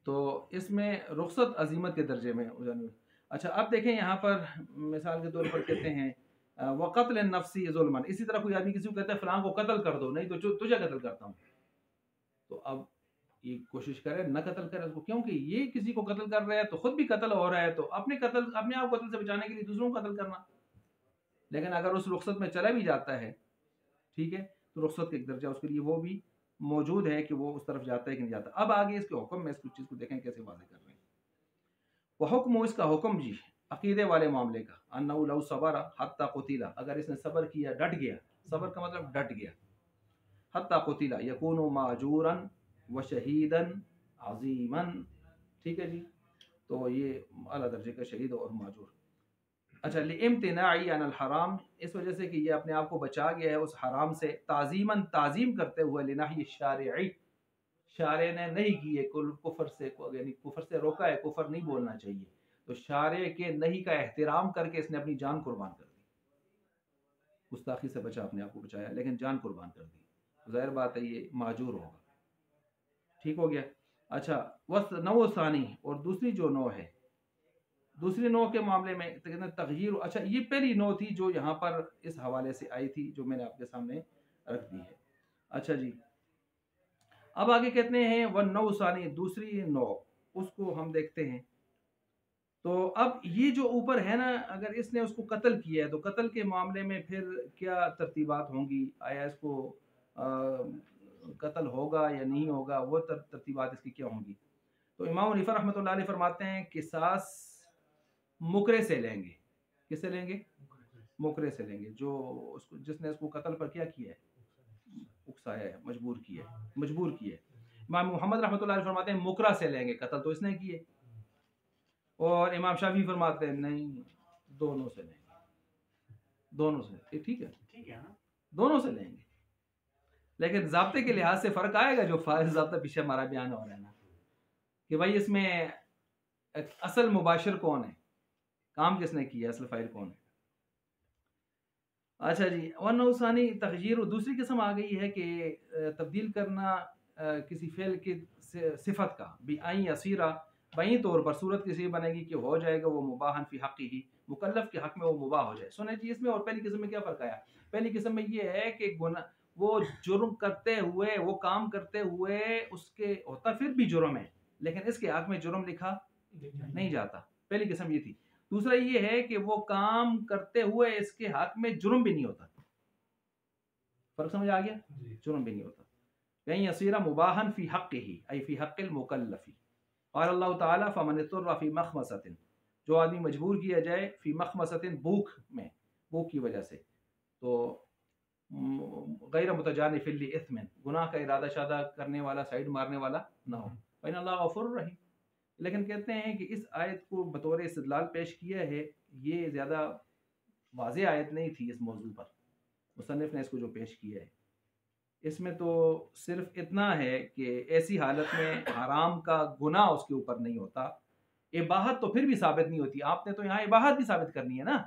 तो इसमें रुखसत अजीमत के दर्जे में जानी। अच्छा, अब देखें यहाँ पर मिसाल के तौर पर कहते हैं वक़त्ल नफ्सी ज़ुल्मन, इसी तरह कोई आदमी किसी को कहता है फ़लाँ को कत्ल कर दो, नहीं तो तुझे कत्ल करता हूँ। तो अब ये कोशिश करे न कत्ल करे उसको, क्योंकि ये किसी को कत्ल कर रहा है तो खुद भी कत्ल हो रहा है, तो अपने आप कत्ल से बचाने के लिए दूसरों को कत्ल करना। लेकिन अगर उस रुखसत में चला भी जाता है, ठीक है, तो रुखसत का एक दर्जा उसके लिए वो भी मौजूद है कि वो उस तरफ जाता है कि नहीं जाता। अब आगे इसके हुक्म में इस चीज़ को देखें कैसे वाज़ेह कर रहे हैं। वह हुक्म, इसका हुक्म जी अकीदे वाले मामले का, अन्नहु लौ सबरा हत्ता कुतिला, अगर इसने सब्र किया, डट गया, सब्र का मतलब डट गया, हत्ता कुतिला यकूनु माजूरन व शहीदन अजीमन, ठीक है जी, तो ये आला दर्जे का शहीद और माजूर। अच्छा, लिइम्तिनाई अनिल हराम, इस वजह से कि ये अपने आप को बचा गया है उस हराम से, ताजीमन ताजीम करते हुए, लिनाही शारिई, शारे ने नहीं की है कुफर से, यानी कुफर से रोका है, कुफर नहीं बोलना चाहिए, तो शारे के नहीं का एहतराम करके इसने अपनी जान कुर्बान कर दी, गुस्ताखी से बचा, अपने आप को बचाया लेकिन जान कुर्बान कर दी, तो जाहिर बात है ये माजूर होगा। ठीक हो गया। अच्छा, वस नौ सानी, और दूसरी जो नौ है, दूसरी नौ के मामले में तगयीर, अच्छा ये पहली नौ थी जो यहाँ पर इस हवाले से आई थी, जो मैंने आपके सामने रख दी है। अच्छा जी, अब आगे कहते हैं वन नौ सानी, दूसरी नौ, उसको हम देखते हैं। तो अब ये जो ऊपर है ना, अगर इसने उसको कत्ल किया है तो कत्ल के मामले में फिर क्या तरतीबात होंगी, आया इसको कत्ल होगा या नहीं होगा, वो तरतीबात इसकी क्या होंगी। तो इमाम हनीफा रहमतुल्लाह अलैह फरमाते हैं किसास मुकरे से लेंगे। किससे लेंगे? मुकरे से लेंगे, जो उसको जिसने उसको कत्ल पर क्या किया है, उकसाया है, मजबूर किया है, मजबूर किया है। इमाम मोहम्मद रहमतुल्लाह अलैह फरमाते हैं मुकरा से लेंगे, कत्ल तो इसने किए। और इमाम शाफी फरमाते हैं नहीं, दोनों से लेंगे, दोनों से, ठीक है ना, दोनों से लेंगे। लेकिन ज़ाब्ते के लिहाज से फ़र्क आएगा, जो फारिज ज़ाब्ता पीछे हमारा बयान हो रहा है ना, कि भाई इसमें असल मुबाशिर कौन है, काम किसने किया, असल फ़ाइल कौन है। अच्छा जी, वन नौसानी तगयीर, दूसरी किस्म आ गई है कि तब्दील करना किसी फ़ेल की सिफत का, बिआई असीरा, बई तौर पर सूरत किसी बनेगी कि हो जाएगा वो मुबाहन फ़ी हक़ ही, मुकल्लफ के हक़ में वो मुबाह हो जाए। सुने जी, इसमें और पहली किस्म में क्या फ़र्क आया। पहली किस्म में ये है कि गुना, वो जुर्म करते हुए, वो काम करते हुए उसके होता फिर भी जुर्म है, लेकिन इसके हक़ में जुर्म लिखा नहीं जाता, पहली किस्म ये थी। दूसरा ये है कि वो काम करते हुए इसके हक में जुर्म भी नहीं होता। फर्क समझ आ गया, जुर्म भी नहीं होता। कहीं असीरा मुबाहन फी हक़्क़िही ऐ फी हक़्क़िल मुकल्लफ़ी, क़ाल अल्लाह ताला फ़मन इत्तुर्रा फी मख़मसतिन, जो आदमी मजबूर किया जाए फी मख़मसतिन, भूख में, भूख की वजह से, तो गैर मुतजानिफ़िन लिइस्मिन, गुनाह का इरादा शादा करने वाला, साइड मारने वाला ना हो, व इन्ना अल्लाह गफ़ूरुर रहीम। लेकिन कहते हैं कि इस आयत को बतौर इस्तिदलाल पेश किया है, ये ज़्यादा वाज़ेह आयत नहीं थी इस मौजू पर, मुसन्निफ़ ने इसको जो पेश किया है, इसमें तो सिर्फ इतना है कि ऐसी हालत में हराम का गुनाह उसके ऊपर नहीं होता, इबाहत तो फिर भी साबित नहीं होती, आपने तो यहाँ इबाहत भी साबित करनी है ना,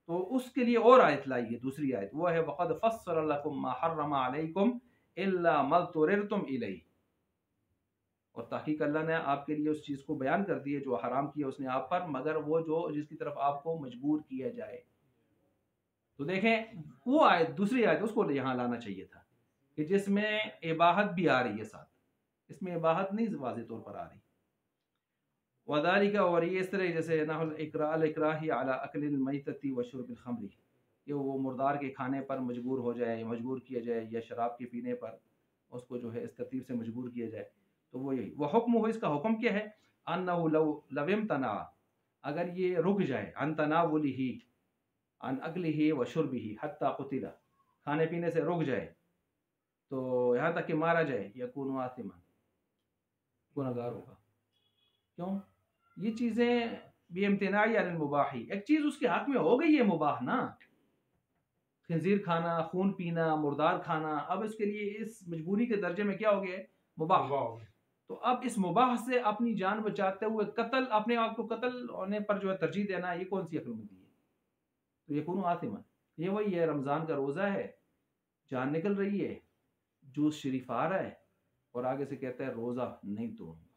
तो उसके लिए और आयत लाई है, दूसरी आयत वो है वक़द फ़स्सला लकुम मा हर्रम अलैकुम इल्ला मा तुरिरतुम इलैहि, और ताक़ीक़ अल्लाह ने आपके लिए उस चीज़ को बयान कर दी है जो हराम किया उसने आप पर, मगर वो जो जिसकी तरफ आपको मजबूर किया जाए। तो देखें, वो आयत, दूसरी आयत, उसको यहाँ लाना चाहिए था कि जिसमें इबाहत भी आ रही है साथ, इसमें इबाहत नहीं वाज़ेह तौर पर आ रही। वज़ालिका, और ये इस तरह जैसे नहुल इकराही अला अक्लिल मैतती व शुर्बिल खम्री, कि वो मुर्दार के खाने पर मजबूर हो जाए, मजबूर किया जाए, या शराब के पीने पर उसको जो है इस तरतीब से मजबूर किया जाए, तो वो यही वह हुक्म हो, इसका हुक्म क्या है, अन्नहु लव इम्तना, अगर ये रुक जाए, अन तनावुलिही अन अक्लिही व शुर्बिही हत्ता कुतिला, खाने पीने से रुक जाए, तो यहाँ तक कि मारा जाए, यकूनु आसिमन, गुनहगार होगा। क्यों? ये चीज़ें बेइम्तिनाई अनिल मुबाही, एक चीज़ उसके हक में हो गई है मुबाह ना, खिंजीर खाना, खून पीना, मुर्दार खाना, अब इसके लिए इस मजबूरी के दर्जे में क्या हो गया है, मुबाह। तो अब इस मुबाह से अपनी जान बचाते हुए कत्ल, अपने आप को कत्ल होने पर जो है तरजीह देना, ये कौन सी अक्लमंदी है। तो यकूनु आसिमन, ये वही है, रमज़ान का रोज़ा है, जान निकल रही है, जूस शरीफ आ रहा है, और आगे से कहता है रोज़ा नहीं तोड़ूंगा,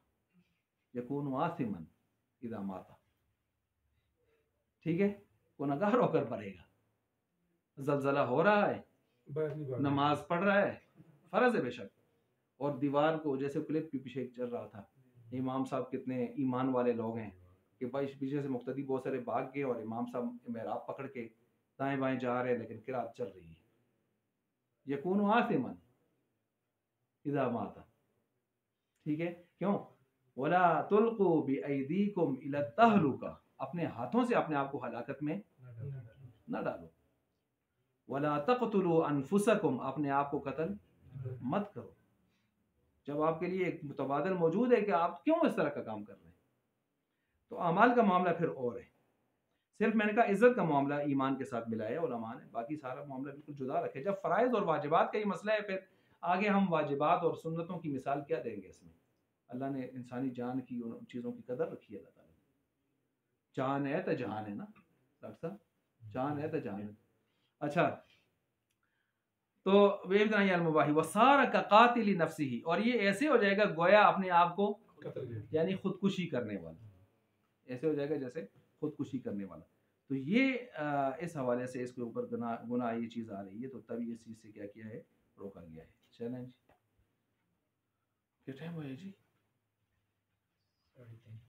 यकून आसिमन इदा माता, ठीक है, गुनहगार होकर मरेगा। जलजला हो रहा है, नमाज पढ़ रहा है, फर्ज है बेशक, और दीवार को, जैसे क्लिप के पीछे चल रहा था, इमाम साहब कितने ईमान वाले लोग हैं कि भाई पीछे से मुक्तदी बहुत सारे भाग गए और इमाम साहब मेहराब पकड़ के दाएं बाएं जा रहे हैं, लेकिन किरात चल रही है। यकून आसिमन इदा माता, ठीक है, क्यों? वला तुल्कू बिअयदीकुम इला तहलुका, अपने हाथों से अपने आप को हलाकत में न डालो। वला तक़तुलू अनफुसकुम, अपने आप को कत्ल मत करो। जब आपके लिए एक मुतबादल मौजूद है कि आप क्यों इस तरह का काम कर रहे हैं। तो अमाल का मामला फिर और है। सिर्फ मैंने कहा इज्जत का मामला ईमान के साथ मिलाया उलमा ने, बाकी सारा मामला बिल्कुल जुदा रखे। जब फ़राइज़ और वाजिबात का ही मसला है, फिर आगे हम वाजिबात और सुन्नतों की मिसाल क्या देंगे इसमें। अल्लाह ने इंसानी जान की, उन चीज़ों की कदर रखी है। अल्लाह ताला जान है तो जहान है ना डॉक्टर साहब, जान है तो जहान है। अच्छा, तो वेबनामुबाही वसार का कातिल नफ्सी ही, और ये ऐसे हो जाएगा गोया अपने आप को यानी खुदकुशी करने वाला, ऐसे हो जाएगा जैसे खुदकुशी करने वाला। तो ये इस हवाले से इसके ऊपर गुनाह ये चीज़ आ रही है, तो तभी इस चीज़ से क्या किया है, रोका गया है। चलें जी, क्या टाइम हुआ है जी?